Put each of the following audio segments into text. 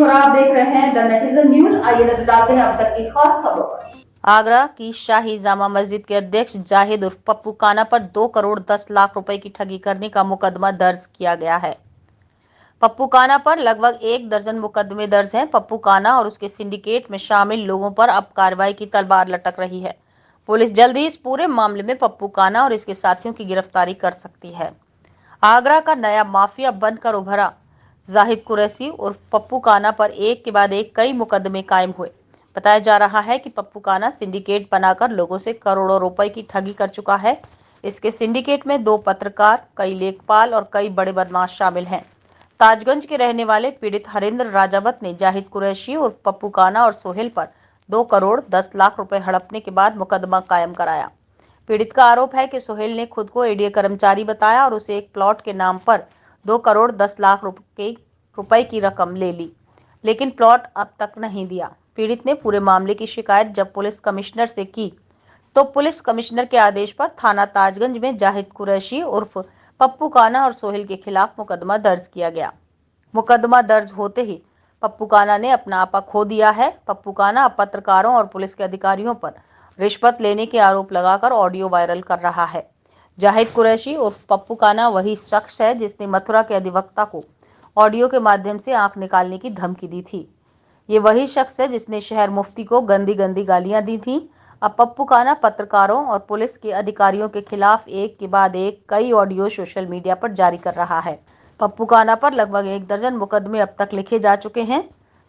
और आप देख रहे हैं द नेटिजन न्यूज। आइए नजर डालते हैं अब तक की खास खबरों पर। आगरा की शाही जामा मस्जिद के अध्यक्ष जाहिद उर्फ पप्पू काना पर 2 करोड़ 10 लाख रुपए की ठगी करने का मुकदमा दर्ज किया गया है। पप्पू काना पर लगभग 1 दर्जन मुकदमे दर्ज हैं। पप्पू काना और उसके सिंडिकेट में शामिल लोगों पर अब कार्रवाई की तलवार लटक रही है। पुलिस जल्द ही इस पूरे मामले में पप्पू काना और इसके साथियों की गिरफ्तारी कर सकती है। आगरा का नया माफिया बनकर उभरा जाहिद कुरैशी उर्फ पप्पू काना पर एक के बाद एक कई मुकदमे कायम हुए। बताया जा रहा है कि पप्पू काना सिंडिकेट बनाकर लोगों से करोड़ों रुपए की ठगी कर चुका है। इसके सिंडिकेट में 2 पत्रकार, कई लेखपाल और कई बड़े बदमाश शामिल हैं। ताजगंज के रहने वाले पीड़ित हरिंद्र राजावत ने जाहिद कुरैशी उर्फ पप्पू काना और सोहेल पर 2 करोड़ 10 लाख रुपए हड़पने के बाद मुकदमा कायम कराया। पीड़ित का आरोप है कि सोहेल ने खुद को एडीए कर्मचारी बताया और उसे एक प्लॉट के नाम पर 2 करोड़ 10 लाख रुपए की रकम ले ली, लेकिन प्लॉट अब तक नहीं दिया। पीड़ित ने पूरे मामले की शिकायत जब पुलिस कमिश्नर से की तो पुलिस कमिश्नर के आदेश पर थाना ताजगंज में जाहिद कुरैशी उर्फ पप्पू काना और सोहेल के खिलाफ मुकदमा दर्ज किया गया। मुकदमा दर्ज होते ही पप्पू काना ने अपना आपा खो दिया है। पप्पू काना अब पत्रकारों और पुलिस के अधिकारियों पर रिश्वत लेने के आरोप लगाकर ऑडियो वायरल कर रहा है। जाहिद कुरैशी उर्फ पप्पू काना वही शख्स है जिसने मथुरा के अधिवक्ता को ऑडियो के माध्यम से आंख निकालने की धमकी दी थी। ये वही शख्स है जिसने शहर मुफ्ती को गंदी गंदी गालियां दी थी। अब पप्पू काना पत्रकारों और पुलिस के अधिकारियों के खिलाफ एक के बाद एक कई ऑडियो सोशल मीडिया पर जारी कर रहा है। पप्पू काना पर लगभग 1 दर्जन मुकदमे अब तक लिखे जा चुके हैं।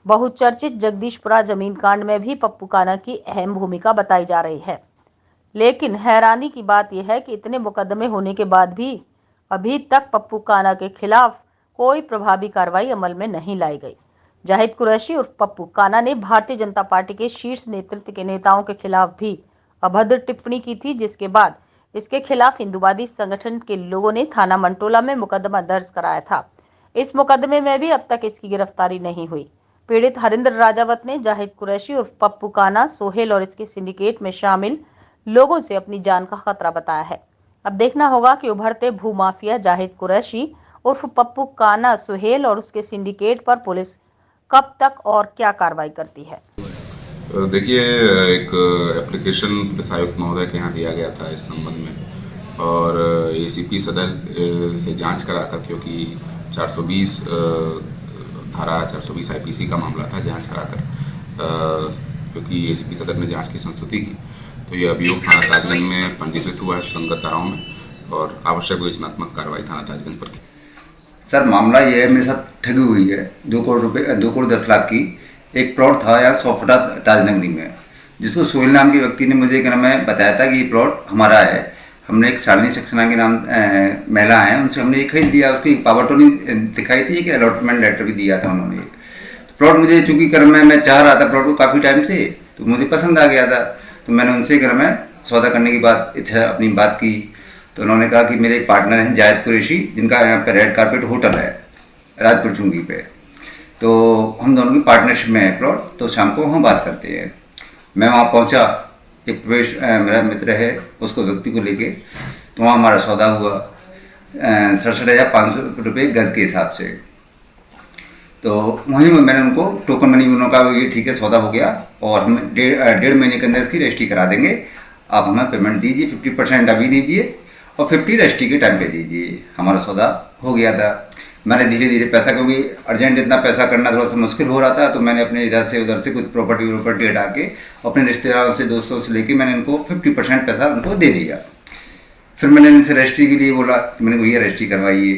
बहुचर्चित जगदीशपुरा जमीन कांड में भी पप्पू काना की अहम भूमिका बताई जा रही है। लेकिन हैरानी की बात यह है कि इतने मुकदमे होने के बाद भी अभी तक पप्पू काना के खिलाफ कोई प्रभावी कार्रवाई अमल में नहीं लाई गई। जाहिद कुरैशी उर्फ पप्पू काना ने भारतीय जनता पार्टी के शीर्ष नेतृत्व के नेताओं के खिलाफ भी अभद्र टिप्पणी की थी, जिसके बाद इसके खिलाफ हिंदुवादी संगठन के लोगों ने थाना मंटोला में मुकदमा दर्ज कराया था। इस मुकदमे में भी अब तक इसकी गिरफ्तारी नहीं हुई। पीड़ित हरिंद्र राजावत ने जाहिद कुरैशी उर्फ पप्पू काना, सोहेल और इसके सिंडिकेट में शामिल लोगों से अपनी जान का खतरा बताया है। अब देखना होगा कि उभरते भूमाफिया जाहिद कुरैशी उर्फ पप्पू काना, सोहेल और उसके सिंडिकेट पर पुलिस कब तक और क्या कार्रवाई करती है। देखिए, एक एप्लीकेशन पुलिस आयुक्त महोदय के यहाँ दिया गया था इस संबंध में, और एसीपी सदर से जांच कराकर, क्योंकि 420 धारा 420 आईपीसी का मामला था, जांच कराकर क्योंकि एसीपी सदर ने जांच की संस्तुति की, तो ये अभियोग थाना ताजगंज में पंजीकृत हुआ है सुसंगत धाराओं में, और आवश्यक विवेचनात्मक कार्रवाई थाना ताजगंज पर की। सर, मामला ये है, मेरे साथ ठगी हुई है 2 करोड़ 10 लाख की। एक प्लॉट था यहाँ 100 फुटा ताजनगरी में, जिसको सोहेल नाम के व्यक्ति ने मुझे क्या नाम है बताया था कि ये प्लॉट हमारा है। हमने एक शालिनी सक्सेना के नाम महिला है, उनसे हमने ये खरीद दिया। उसकी पावर टोनी दिखाई थी कि अलॉटमेंट लेटर भी दिया था उन्होंने। तो प्लॉट मुझे चूँकि कर मैं चाह रहा था प्लॉट को काफ़ी टाइम से, तो मुझे पसंद आ गया था, तो मैंने उनसे कर मैं सौदा करने की बात अपनी बात की। तो उन्होंने कहा कि मेरे एक पार्टनर हैं जाहिद कुरैशी, जिनका यहाँ पे रेड कारपेट होटल है राजपुर चुंगी पे, तो हम दोनों की पार्टनरशिप में है प्लॉट, तो शाम को हम बात करते हैं। मैं वहाँ पहुँचा, एक प्रवेश मेरा मित्र है, उसको व्यक्ति को लेके, तो वहाँ हमारा सौदा हुआ 67,500 रुपये गज के हिसाब से। तो वहीं मैंने उनको टोकन मनी उन्होंने कहा ये ठीक है, सौदा हो गया और हम 1.5 महीने के अंदर इसकी रजिस्ट्री करा देंगे, आप हमें पेमेंट दीजिए, 50% अभी दीजिए और 50 रजिस्ट्री के टाइम पे दीजिए। हमारा सौदा हो गया था। मैंने धीरे धीरे पैसा, क्योंकि अर्जेंट इतना पैसा करना थोड़ा सा मुश्किल हो रहा था, तो मैंने अपने इधर से उधर से कुछ प्रॉपर्टी हटा के अपने रिश्तेदारों से दोस्तों से लेके मैंने इनको 50% पैसा उनको दे दिया। फिर मैंने इनसे रजिस्ट्री के लिए बोला कि मैंने भैया रजिस्ट्री करवाइए,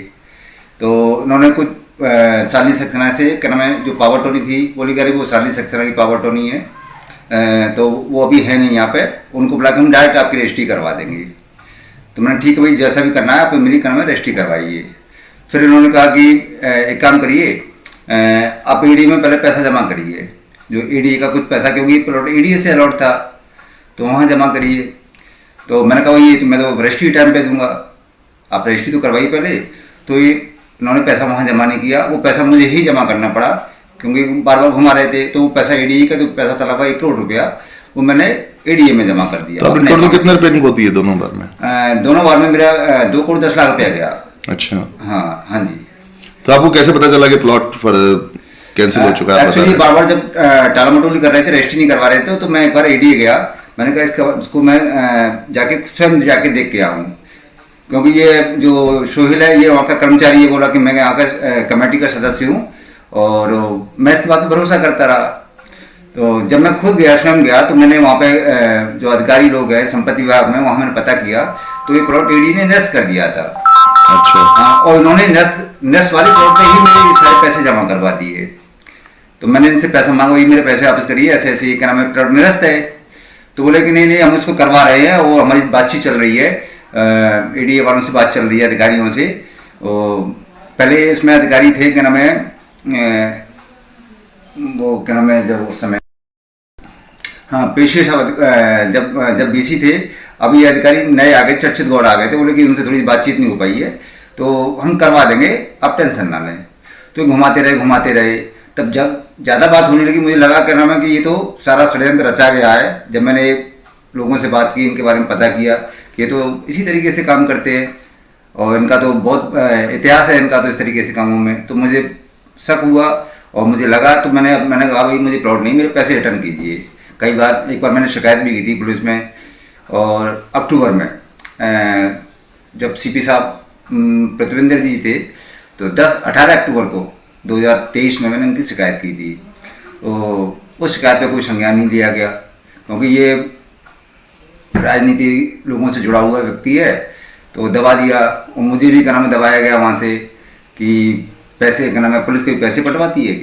तो उन्होंने कुछ शालिनी सक्सेना से क्या नाम है जो पावर टोनी थी, बोली कह रही वो शालिनी सक्सेना की पावर टोनी है, तो वो अभी है नहीं यहाँ पे, उनको बुला के हम डायरेक्ट आपकी रजिस्ट्री करवा देंगे। तो मैंने ठीक है भाई, जैसा भी करना है आप मेरी क्या नाम है रजिस्ट्री करवाइए। फिर इन्होंने कहा कि एक काम करिए, आप ईडी में पहले पैसा जमा करिए, जो ईडी का कुछ पैसा, क्योंकि प्लॉट ईडी से अलॉट था, तो वहाँ जमा करिए। तो मैंने कहा ये तो मैं तो रजिस्ट्री टाइम पे दूंगा, आप रजिस्ट्री तो करवाइए पहले। तो ये इन्होंने पैसा वहाँ जमा नहीं किया, वो पैसा मुझे ही जमा करना पड़ा, क्योंकि बार बार घुमा रहे थे। तो वो पैसा ईडी का जो पैसा तला हुआ 1 करोड़ रुपया, वो मैंने एडीए में जमा कर दिया। तो टोटल कितने रुपए होती है दोनों बार में? दोनों बार में मेरा 2 करोड़ 10 लाख रुपया गया। अच्छा, हाँ जी। तो आपको कैसे पता चला कि प्लॉट कैंसिल हो चुका है? एक्चुअली बार बार जब टाला मटोली कर रहे थे, रजिस्ट्री नहीं करवा रहे थे, तो मैं एक बार एडीए गया, मैंने कहा इसको मैं जाके स्वयं जाके देख के आऊँ, क्योंकि ये जो सोहेल है ये वहाँ का कर्मचारी, ये बोला कि मैं यहाँ का कमेटी का सदस्य हूँ और मैं इसके बात में भरोसा करता रहा। तो जब मैं खुद गया, स्वयं गया, तो मैंने वहाँ पे जो अधिकारी लोग हैं संपत्ति विभाग में, वहाँ मैंने पता किया तो ये प्लॉट एडी ने निरस्त कर दिया था। अच्छा। हाँ, और उन्होंने निरस्त वाले प्लॉट पे ही मेरे सारे पैसे जमा करवा दिए। तो मैंने इनसे पैसा मांगा, ये मेरे पैसे वापस करिए, ऐसे ऐसे क्या नाम है, प्लॉट निरस्त है। तो बोले कि नहीं हम इसको करवा रहे हैं, वो हमारी बातचीत चल रही है, एडीए वालों से बात चल रही है, अधिकारियों से। पहले इसमें अधिकारी थे क्या नाम है, वो क्या नाम है, जब उस समय हाँ पेशे साहब जब बीसी थे, अब ये अधिकारी नए आ गए, चर्चित गौड़ आ गए थे, बोले कि उनसे थोड़ी बातचीत नहीं हो पाई है, तो हम करवा देंगे, आप टेंशन ना लें। तो घुमाते रहे, तब जब ज़्यादा बात होने लगी, मुझे लगा क्या नाम है कि ये तो सारा षड्यंत्र रचा गया है। जब मैंने लोगों से बात की, इनके बारे में पता किया कि ये तो इसी तरीके से काम करते हैं और इनका तो बहुत इतिहास है इनका तो इस तरीके से कामों में, तो मुझे शक हुआ और मुझे लगा, तो मैंने कहा भाई मुझे प्लॉट नहीं, मेरे पैसे रिटर्न कीजिए। एक बार मैंने शिकायत भी की थी पुलिस में, और अक्टूबर में जब सीपी साहब प्रतिविंदर जी थे, तो 18 अक्टूबर को 2023 में मैंने उनकी शिकायत की थी। तो उस शिकायत पे कोई संज्ञान नहीं लिया गया, क्योंकि ये राजनीति लोगों से जुड़ा हुआ व्यक्ति है, तो दबा दिया। और मुझे भी क्या नाम है दबाया गया वहाँ से कि पैसे क्या नाम है, पुलिस कोई पैसे पटवाती है।